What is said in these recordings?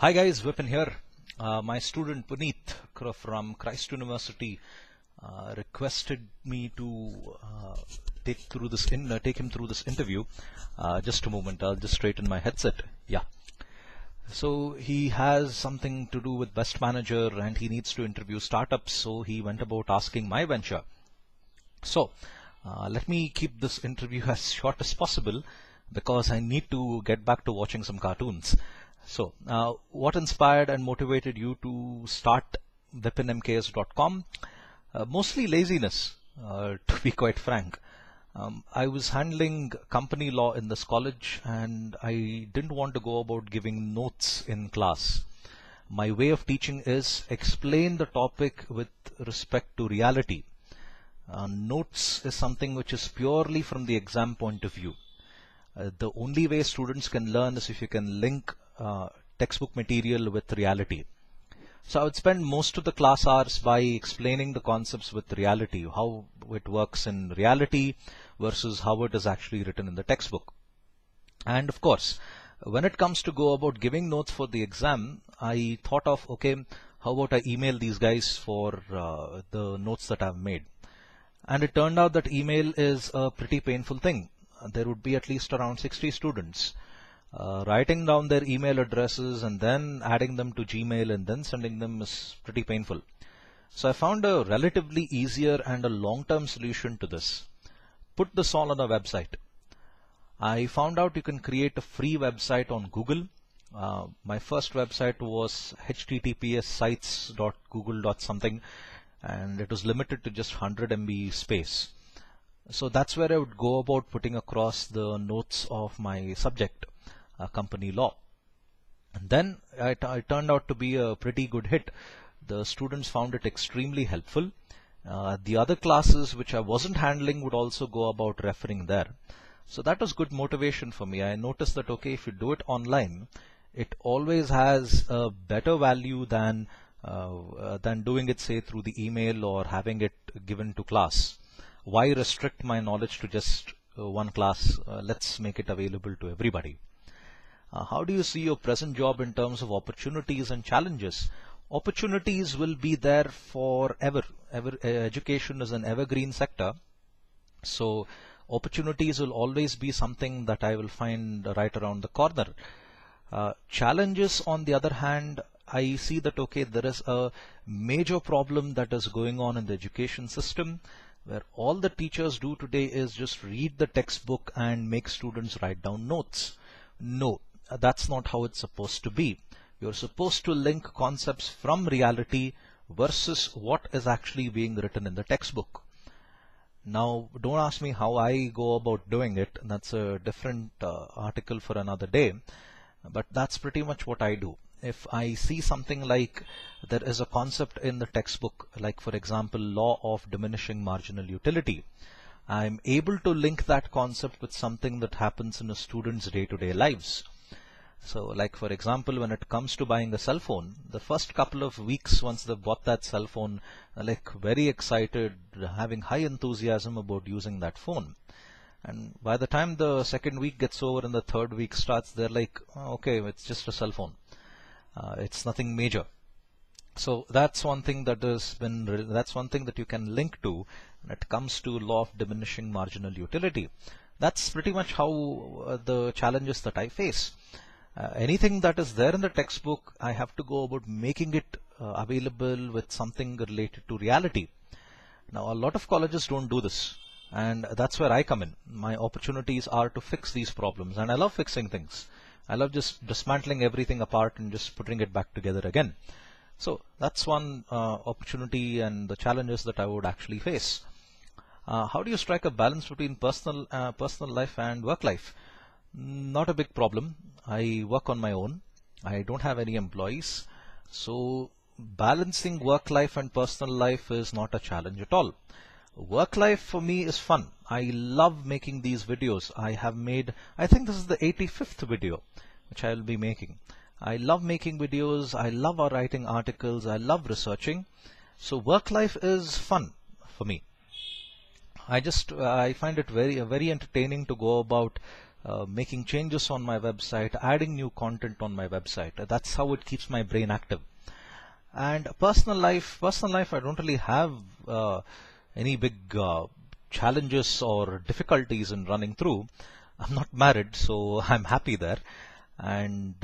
Hi guys, Vipin here. My student Puneet from Christ University requested me to take him through this interview. Just a moment, I'll just straighten my headset. Yeah. So he has something to do with Best Manager and he needs to interview startups. So he went about asking my venture. So let me keep this interview as short as possible because I need to get back to watching some cartoons. So, what inspired and motivated you to start vipinmks.com? Mostly laziness, to be quite frank. I was handling company law in this college and I didn't want to go about giving notes in class. My way of teaching is explain the topic with respect to reality. Notes is something which is purely from the exam point of view. The only way students can learn is if you can link textbook material with reality. So I would spend most of the class hours by explaining the concepts with reality, how it works in reality versus how it is actually written in the textbook. And of course, when it comes to go about giving notes for the exam, I thought of, okay, how about I email these guys for the notes that I've made. And it turned out that email is a pretty painful thing. There would be at least around 60 students. Writing down their email addresses and then adding them to Gmail and then sending them is pretty painful. So I found a relatively easier and a long-term solution to this. Put this all on a website. I found out you can create a free website on Google. My first website was https://sites.google.something and it was limited to just 100 MB space. So that's where I would go about putting across the notes of my subject. Company law. And then it turned out to be a pretty good hit. The students found it extremely helpful. The other classes which I wasn't handling would also go about referring there. So that was good motivation for me. I noticed that, okay, if you do it online, it always has a better value than doing it, say, through the email or having it given to class. Why restrict my knowledge to just one class? Let's make it available to everybody. How do you see your present job in terms of opportunities and challenges? Opportunities will be there forever. Education is an evergreen sector. So opportunities will always be something that I will find right around the corner. Challenges, on the other hand, I see that, okay, there is a major problem that is going on in the education system where all the teachers do today is just read the textbook and make students write down notes. No. That's not how it's supposed to be. You're supposed to link concepts from reality versus what is actually being written in the textbook. Now, don't ask me how I go about doing it. That's a different article for another day. But that's pretty much what I do. If I see something like there is a concept in the textbook, like for example, law of diminishing marginal utility, I'm able to link that concept with something that happens in a student's day-to-day lives. So like for example, when it comes to buying a cell phone, the first couple of weeks once they've bought that cell phone, they're like very excited, having high enthusiasm about using that phone. And by the time the second week gets over and the third week starts, they're like, oh, okay, it's just a cell phone. It's nothing major. So that's one thing that you can link to when it comes to law of diminishing marginal utility. That's pretty much how the challenges that I face. Anything that is there in the textbook, I have to go about making it available with something related to reality. Now, a lot of colleges don't do this, and that's where I come in. My opportunities are to fix these problems, and I love fixing things. I love just dismantling everything apart and just putting it back together again. So that's one opportunity and the challenges that I would actually face. How do you strike a balance between personal life and work life? Not a big problem. I work on my own. I don't have any employees. So balancing work life and personal life is not a challenge at all. Work life for me is fun. I love making these videos. I think this is the 85th video which I will be making. I love making videos. I love writing articles. I love researching. So work life is fun for me. I find it very entertaining to go about making changes on my website, adding new content on my website. That's how it keeps my brain active. And personal life, I don't really have any big challenges or difficulties in running through. I'm not married, so I'm happy there. And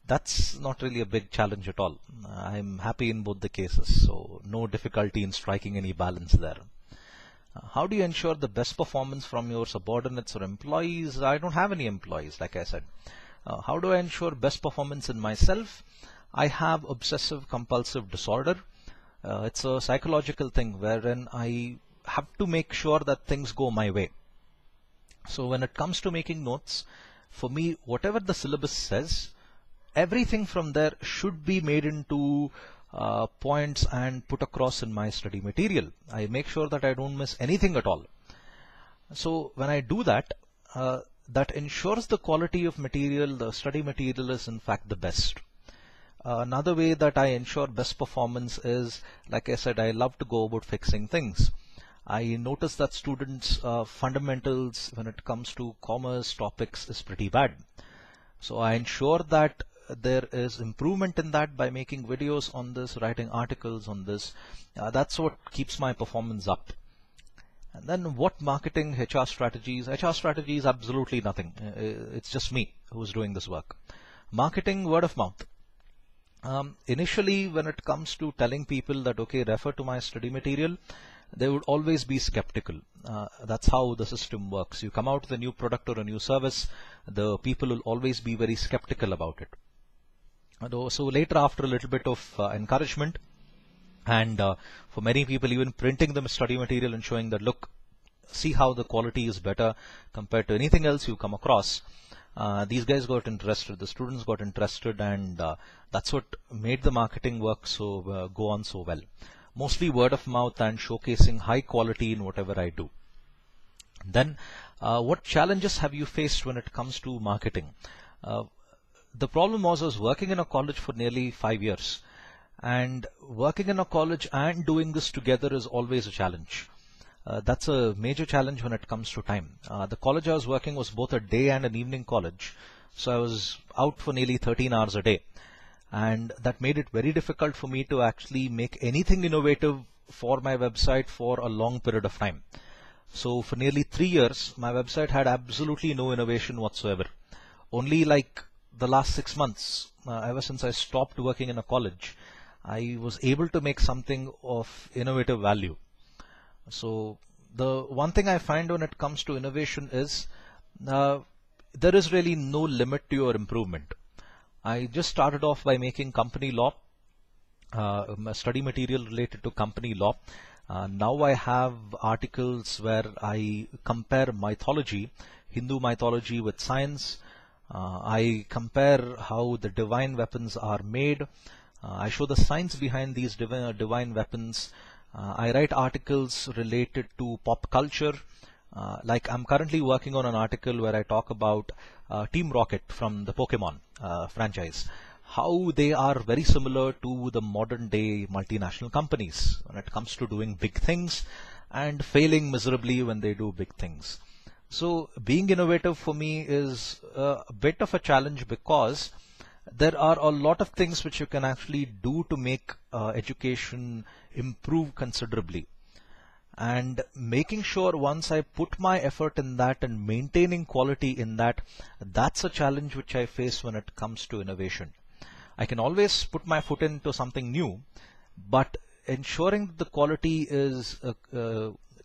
that's not really a big challenge at all. I'm happy in both the cases, so no difficulty in striking any balance there. How do you ensure the best performance from your subordinates or employees? I don't have any employees, like I said. How do I ensure best performance in myself? I have obsessive compulsive disorder. It's a psychological thing wherein I have to make sure that things go my way. So when it comes to making notes, for me, whatever the syllabus says, everything from there should be made into points and put across in my study material. I make sure that I don't miss anything at all. So when I do that, that ensures the quality of material, the study material is in fact the best. Another way that I ensure best performance is, like I said, I love to go about fixing things. I notice that students' fundamentals when it comes to commerce topics is pretty bad. So I ensure that there is improvement in that by making videos on this, writing articles on this. That's what keeps my performance up. And then what marketing, HR strategies? HR strategies, absolutely nothing. It's just me who's doing this work. Marketing, word of mouth. Initially, when it comes to telling people that, okay, refer to my study material, they would always be skeptical. That's how the system works. You come out with a new product or a new service, the people will always be very skeptical about it. So later, after a little bit of encouragement, and for many people even printing the study material and showing that, look, see how the quality is better compared to anything else you come across, these guys got interested, the students got interested, and that's what made the marketing work go on so well. Mostly word of mouth and showcasing high quality in whatever I do. Then what challenges have you faced when it comes to marketing? The problem was I was working in a college for nearly 5 years, and working in a college and doing this together is always a challenge. That's a major challenge when it comes to time. The college I was working was both a day and an evening college, so I was out for nearly 13 hours a day, and that made it very difficult for me to actually make anything innovative for my website for a long period of time. So for nearly 3 years, my website had absolutely no innovation whatsoever. Only like the last 6 months, ever since I stopped working in a college, I was able to make something of innovative value. So the one thing I find when it comes to innovation is there is really no limit to your improvement. I just started off by making company law, study material related to company law. Now I have articles where I compare mythology, Hindu mythology with science. I compare how the divine weapons are made. I show the science behind these divine weapons. I write articles related to pop culture. Like I'm currently working on an article where I talk about Team Rocket from the Pokemon franchise, how they are very similar to the modern day multinational companies when it comes to doing big things and failing miserably when they do big things. So being innovative for me is a bit of a challenge because there are a lot of things which you can actually do to make education improve considerably. And making sure once I put my effort in that and maintaining quality in that, that's a challenge which I face when it comes to innovation. I can always put my foot into something new, but ensuring that the quality is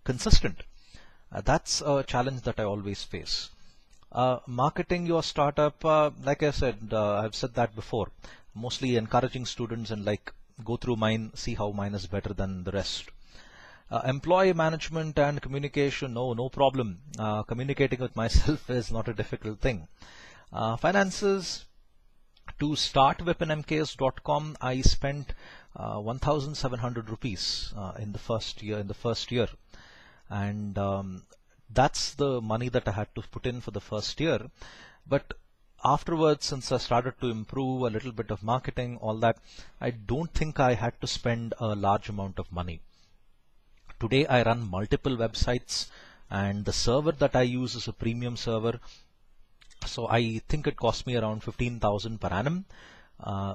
consistent, that's a challenge that I always face. Marketing your startup, like I said, I've said that before, mostly encouraging students and like go through mine, see how mine is better than the rest. Employee management and communication, no problem. Communicating with myself is not a difficult thing. Finances, to start weaponmks.com, I spent 1,700 rupees in the first year. And that's the money that I had to put in for the first year. But afterwards, since I started to improve a little bit of marketing, all that, I don't think I had to spend a large amount of money. Today I run multiple websites, and the server that I use is a premium server. So I think it cost me around 15,000 per annum.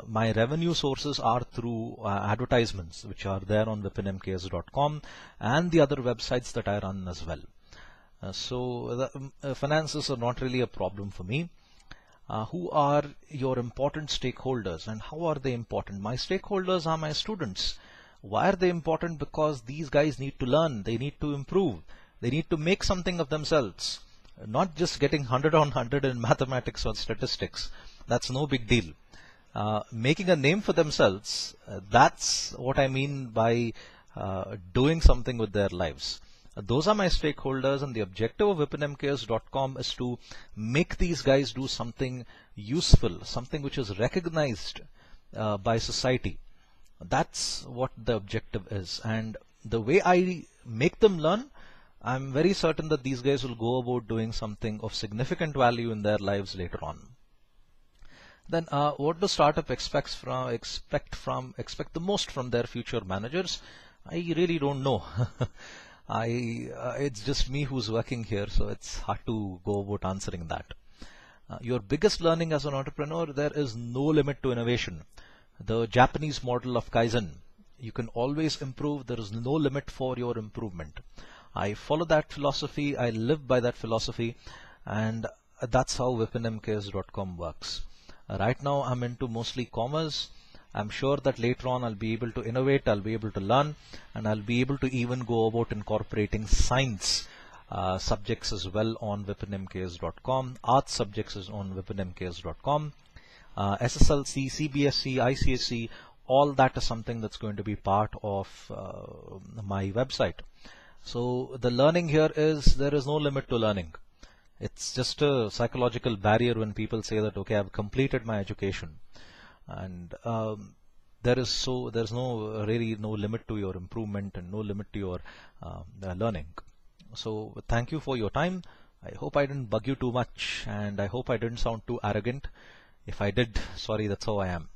My revenue sources are through advertisements, which are there on vipinmks.com and the other websites that I run as well. So the finances are not really a problem for me. Who are your important stakeholders and how are they important? My stakeholders are my students. Why are they important? Because these guys need to learn, they need to improve, they need to make something of themselves, not just getting 100 on 100 in mathematics or statistics. That's no big deal. Making a name for themselves, that's what I mean by doing something with their lives. Those are my stakeholders, and the objective of vipinmks.com is to make these guys do something useful, something which is recognized by society. That's what the objective is, and the way I make them learn, I'm very certain that these guys will go about doing something of significant value in their lives later on. Then what do startup expect the most from their future managers? I really don't know. It's just me who's working here, so it's hard to go about answering that. Your biggest learning as an entrepreneur, there is no limit to innovation. The Japanese model of Kaizen, you can always improve, there is no limit for your improvement. I follow that philosophy, I live by that philosophy, and that's how vipinmks.com works. Right now I'm into mostly commerce. I'm sure that later on I'll be able to innovate, I'll be able to learn, and I'll be able to even go about incorporating science subjects as well on vipinmks.com, art subjects is on vipinmks.com, SSLC, CBSE, ICSE, all that is something that's going to be part of my website. So the learning here is there is no limit to learning. It's just a psychological barrier when people say that, okay, I've completed my education. And there's really no limit to your improvement and no limit to your learning. So thank you for your time. I hope I didn't bug you too much, and I hope I didn't sound too arrogant. If I did, sorry, that's how I am.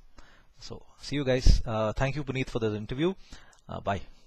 So see you guys. Thank you, Puneet, for this interview. Bye.